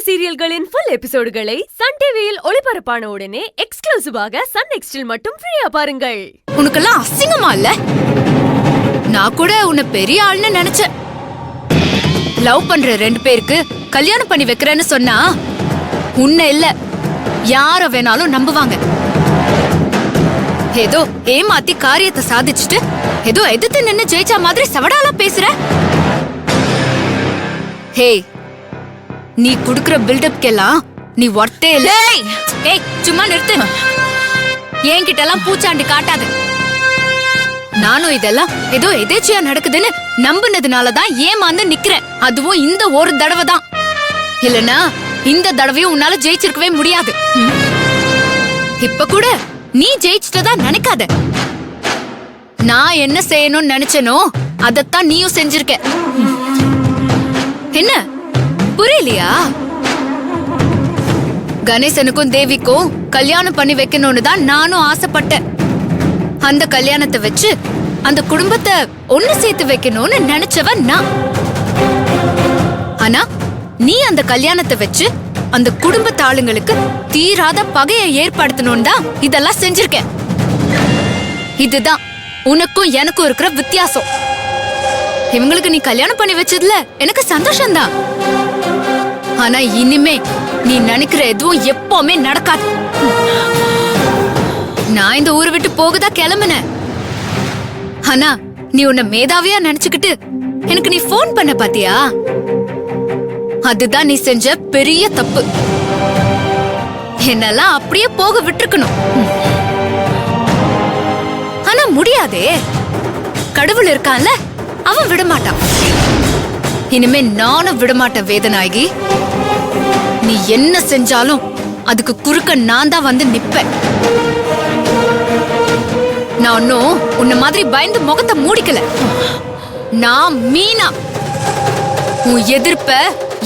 சீரியல்களின் full எபிசோடுகளை Sun டிவியில் ஒளிபரப்பான உடனே எக்ஸ்க்ளூசிவாக சன் நெக்ஸ்டில் மட்டும் ஃப்ரீயா பாருங்கள். உனக்கெல்லாம் அசிங்கமா இல்ல? நான் கூட உன்னை பெரிய ஆள்னு நினைச்சேன். லவ் பண்ற 2 பேருக்கு கல்யாணம் பண்ணி வைக்கிறேன்னு சொன்னா உன்னை இல்ல யார வேணாலும் நம்புவாங்க. ஏதோ ஏமாத்தி காரியத்தை சாதிச்சுட்டு ஏதோ எதிர்த்து நின்னு ஜெயிச்சா மாதிரி சவடாலா பேசுற. ஹே, நீ குடுக்குற பில்டப்க்கெல்லாம் நீ ஒர்த்தே இல்ல. ஏய், சும்மா நிறுத்து. என்கிட்ட எல்லாம் பூச்சாண்டி காட்டாது. நானும் இதெல்லாம் ஏதோ எதேச்சியா நடக்குதுன்னு நம்புனதுனாலதான் ஏமாந்து நிக்கிறேன். அதுவும் இந்த ஒரு தடவை தான். இல்லனா இந்த தடவையும் உன்னால ஜெயிச்சிருக்கவே முடியாது. இப்ப கூட நீ ஜெயிச்சிட்டதா நினைக்காத. நான் என்ன செய்யணும்னு நினைச்சனோ அதத்தான் நீயும் செஞ்சிருக்க. என்ன புரியலையா? கணேசனுக்கும் தேவிக்கும் கல்யாணம் பண்ணி வைக்கணும்னு தான் நானும் ஆசைப்பட்டேன். அந்த கல்யாணத்தை வச்சு அந்த குடும்பத்தை ஒண்ணு சேர்த்து வைக்கணும்னு நினைச்சவன் நான். ஆனா நீ அந்த கல்யாணத்தை வச்சு அந்த குடும்பத்து ஆளுங்களுக்கு தீராத பகையை ஏற்படுத்தணும் தான் இதெல்லாம் செஞ்சிருக்க. இதுதான் உனக்கும் எனக்கும் இருக்கிற வித்தியாசம். இவங்களுக்கு நீ கல்யாணம் பண்ணி வச்சதுல எனக்கு சந்தோஷம்தான். ஆனா இனிமே நீ நினைக்கிற எதுவும் எப்பவுமே நடக்காது. நான் இந்த ஊரை விட்டு போகதா கிளம்புனேன். ஆனா நீ உன்னை மேதாவியா நினைச்சுக்கிட்டு எனக்கு நீ போன் பண்ண பாத்தியா? அதுதான் நீ செஞ்ச பெரிய தப்பு. என்னெல்லாம் அப்படியே போக விட்டுருக்கணும். ஆனா முடியாதே. கடவுள் இருக்கான்ல, அவன் விடமாட்டான். இனிமே நானும் விடமாட்டேன் வேதநாயகி. நீ என்ன செஞ்சாலும் அதுக்கு குறுக்க நான் தான் வந்து நிப்பேன். நான் ஒன்னும் உன்ன மாதிரி பயந்து முகத்தை மூடிக்கல. நான் மீனா, உன்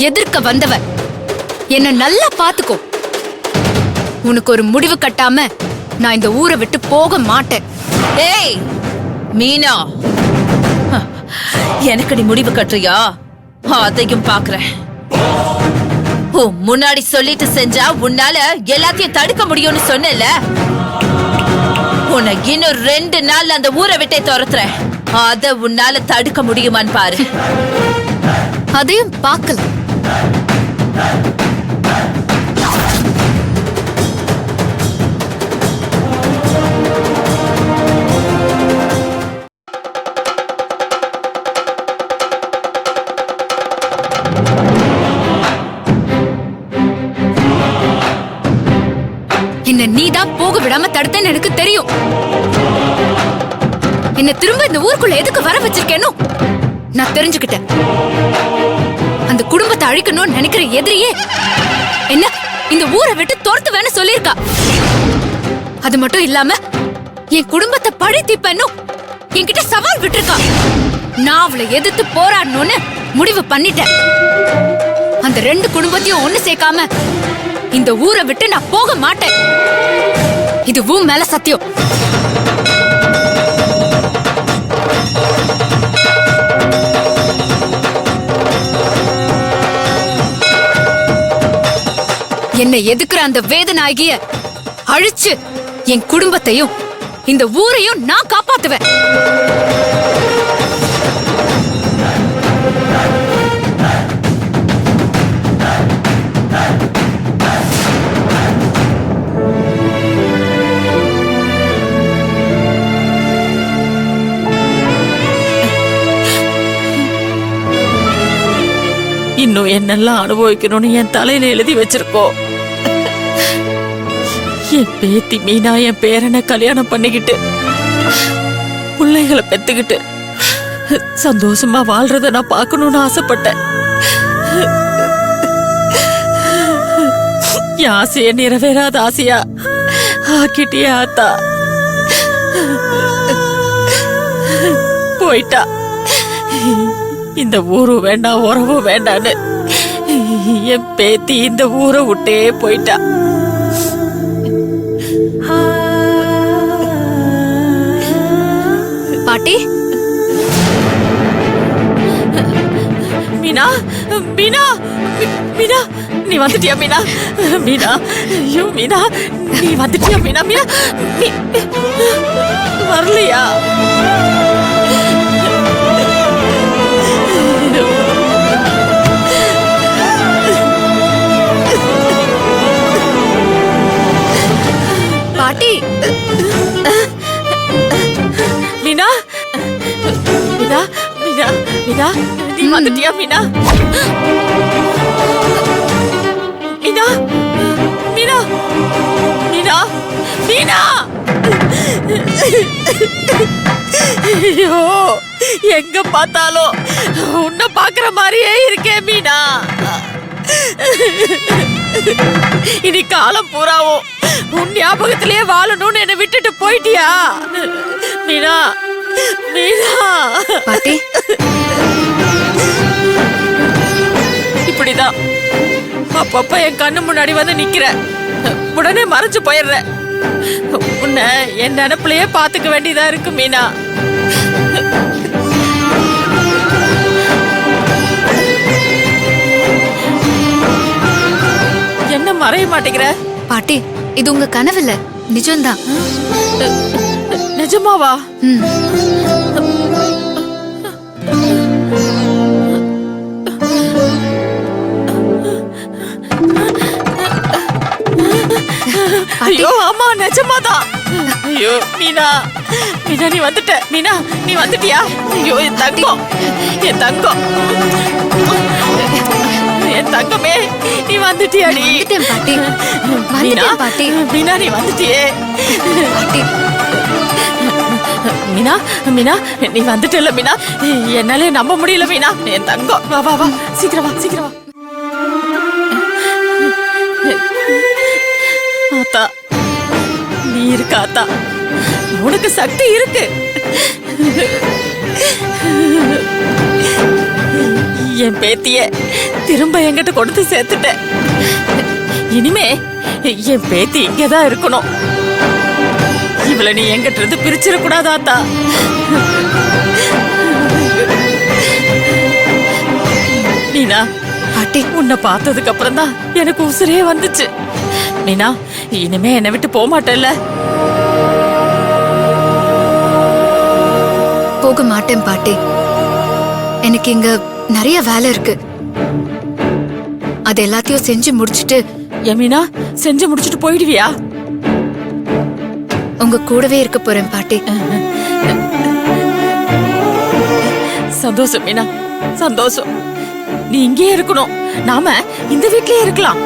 எதிர்க்க வந்தவ. என்ன நல்லா பாத்துக்கோ. உனக்கு ஒரு முடிவு கட்டாம நான் இந்த ஊரை விட்டு போக மாட்டேன். ஏய் மீனா, எனக்கு நீ முடிவு கட்டுறியா? அதையும் பாக்குறேன். முன்னாடி சொல்லிட்டு செஞ்சா உன்னால எல்லாத்தையும் தடுக்க முடியும்னு சொன்னல. உன்னை இன்னும் 2 நாள் அந்த ஊரை விட்டே துரத்துறேன். அத உன்னால தடுக்க முடியுமான்னு பாரு. அதையும் பார்க்கல. என்ன நீதான் போக விடாம தடுத்தேன்னு எனக்கு தெரியும். என்ன திரும்ப இந்த ஊருக்குள்ள எதுக்கு வர வச்சிருக்கேனோ நான் தெரிஞ்சுக்கிட்டேன். அந்த குடும்பத்தை அழிக்கணும்னு நினைக்கிற எதிரியே என்ன இந்த ஊரை விட்டு துரத்துவேன்னு சொல்லிருக்கா. அது மட்டும் இல்லாம என் குடும்பத்தை பழி தீப்பேன்னு என்கிட்ட சவால் விட்டுருக்கா. நான் அவளை எதிர்த்து போராடணும்னு முடிவு பண்ணிட்டேன். அந்த 2 குடும்பத்தையும் ஒண்ணு சேர்க்காம இந்த ஊரை விட்டு நான் போக மாட்டேன். இது உன் மேல சத்தியம். என்னை எதுக்குற அந்த வேதநாயகிய அழிச்சு என் குடும்பத்தையும் இந்த ஊரையும் நான் காப்பாத்துவேன். இன்னும் என்னெல்லாம் அனுபவிக்கணும்னு என் தலையில எழுதி வச்சிருக்கோம். என் பேத்தி மீனா என் பேரனை கல்யாணம் பண்ணிக்கிட்டு பிள்ளைகளை பெத்துக்கிட்டு சந்தோஷமா வாழ்றத நான் பார்க்கணும்னு ஆசைப்பட்டேன். என் ஆசைய நிறைவேறாத ஆசையா ஆக்கிட்டே ஆத்தா. போயிட்டா. இந்த ஊரு வேண்டாம், உறவும் வேண்டான்னு என் பேத்தி இந்த ஊரை விட்டே போயிட்டா. பாட்டி, மீனா, மீனா மீனா நீ வந்துட்டியா மீனா மீனா ஐயோ மீனா நீ வந்துட்டியா மீனா மீனா நீ வரலையா பாட்டி மீனா மீனா மீனா மீனா நீ வந்துட்டியா மீனா மீனா மீனா மீனா மீனா ஐயோ எங்க பார்த்தாலும் உன்னை பாக்குற மாதிரியே இருக்கே மீனா இனி காலம் பூராவும் உன் ஞாபகத்திலேயே வாழணும்னு என்னை விட்டுட்டு போயிட்டியா மீனா மீனா பாட்டி இப்படிதான் அப்பப்ப என் கண்ணு முன்னாடி வந்து நிக்கிற உடனே மறைஞ்சு போயிடுற உன்னை என் நினைப்புலயே பாத்துக்க வேண்டியதா இருக்கு மீனா என்ன மறைய மாட்டேங்கிற பாட்டி இது உங்க கனவில்ல நிஜம்தான். நிஜமாவா ம். ஐயோ ஆமா நிஜமாதான். ஐயோ மீனா மீனா நீ வந்துட்ட மீனா நீ வந்துட்டியா ஐயோ என் தங்கம் என் தங்கம் என் தங்கமே நீ வந்துட்டியாடி வந்துட்டேன் பாட்டி வந்துட்டேன் பாட்டி மீனா நீ வந்துட்டியே பாட்டி மீனா மீனா நீ வந்துட்டல மீனா என்னாலே நம்ப முடியல மீனா என் தங்கம் வா வா வா சீக்கிரம் வா சீக்கிரம் வா ஆத்தா நீ இருக்க ஆத்தா உனக்கு சக்தி இருக்கு என் பேத்திய திரும்ப என்கிட்ட கொடுத்து சேர்த்துட்ட இனிமே என் பேத்தி இங்கதான் இருக்கணும் இவளை நீ என்கிட்ட இருந்து பிரிச்சிடக்கூடாது ஆத்தா மீனா பாட்டி உன்னை பார்த்ததுக்கு அப்புறம் தான் எனக்கு உசுரே வந்துச்சு மீனா இனிமே என்னை விட்டு போக மாட்டேல்ல போக மாட்டேன் பாட்டி எனக்கு இங்க நிறைய வேலை இருக்கு அது எல்லாத்தையும் செஞ்சு முடிச்சிட்டு ஏன் மீனா செஞ்சு முடிச்சுட்டு போயிடுவியா உங்க கூடவே இருக்க போறேன் பாட்டி சந்தோஷம் மீனா சந்தோஷம் நீ இங்கேயே இருக்கணும் நாம இந்த வீட்லயே இருக்கலாம்